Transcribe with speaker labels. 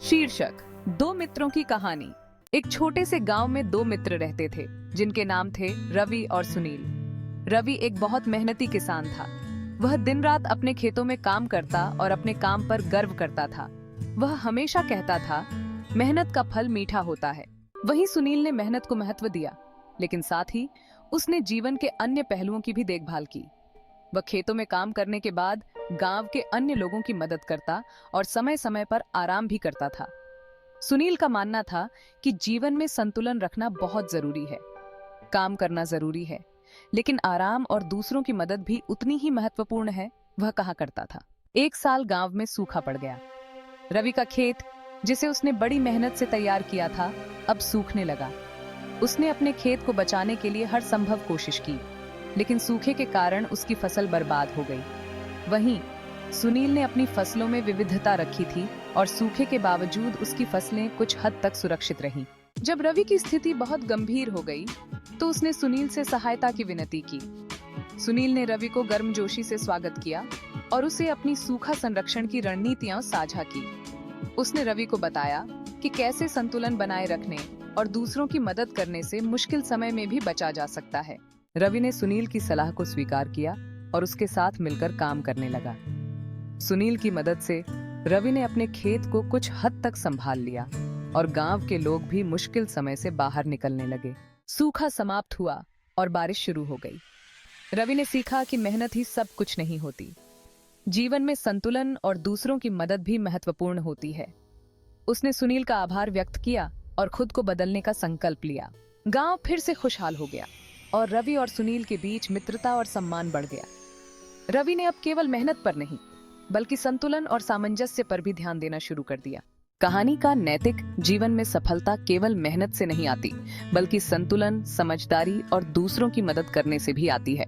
Speaker 1: शीर्षक, दो मित्रों की कहानी। एक छोटे से गांव में दो मित्र रहते थे जिनके नाम थे रवि और सुनील। रवि एक बहुत मेहनती किसान था। वह दिन रात अपने खेतों में काम करता और अपने काम पर गर्व करता था। वह हमेशा कहता था, मेहनत का फल मीठा होता है। वहीं सुनील ने मेहनत को महत्व दिया, लेकिन साथ ही उसने जीवन के अन्य पहलुओं की भी देखभाल की। वह खेतों में काम करने के बाद गांव के अन्य लोगों की मदद करता और समय समय पर आराम भी करता था। सुनील का मानना था कि जीवन में संतुलन रखना बहुत जरूरी है। काम करना जरूरी है, लेकिन आराम और दूसरों की मदद भी उतनी ही महत्वपूर्ण है, वह कहा करता था। एक साल गांव में सूखा पड़ गया। रवि का खेत, जिसे उसने बड़ी मेहनत से तैयार किया था, अब सूखने लगा। उसने अपने खेत को बचाने के लिए हर संभव कोशिश की, लेकिन सूखे के कारण उसकी फसल बर्बाद हो गई। वहीं सुनील ने अपनी फसलों में विविधता रखी थी और सूखे के बावजूद उसकी फसलें कुछ हद तक सुरक्षित रहीं। जब रवि की स्थिति बहुत गंभीर हो गई, तो उसने सुनील से सहायता की विनती की। सुनील ने रवि को गर्मजोशी से स्वागत किया और उसे अपनी सूखा संरक्षण की रणनीतियां साझा की। उसने रवि को बताया कि कैसे संतुलन बनाए रखने और दूसरों की मदद करने से मुश्किल समय में भी बचा जा सकता है। रवि ने सुनील की सलाह को स्वीकार किया और उसके साथ मिलकर काम करने लगा। सुनील की मदद से रवि ने अपने खेत को कुछ हद तक संभाल लिया और गांव के लोग भी मुश्किल समय से बाहर निकलने लगे। सूखा समाप्त हुआ और बारिश शुरू हो गई। रवि ने सीखा कि मेहनत ही सब कुछ नहीं होती। जीवन में संतुलन और दूसरों की मदद भी महत्वपूर्ण होती है। उसने सुनील का आभार व्यक्त किया और खुद को बदलने का संकल्प लिया। गांव फिर से खुशहाल हो गया और रवि और सुनील के बीच मित्रता और सम्मान बढ़ गया। रवि ने अब केवल मेहनत पर नहीं, बल्कि संतुलन और सामंजस्य पर भी ध्यान देना शुरू कर दिया। कहानी का नैतिक, जीवन में सफलता केवल मेहनत से नहीं आती, बल्कि संतुलन, समझदारी और दूसरों की मदद करने से भी आती है।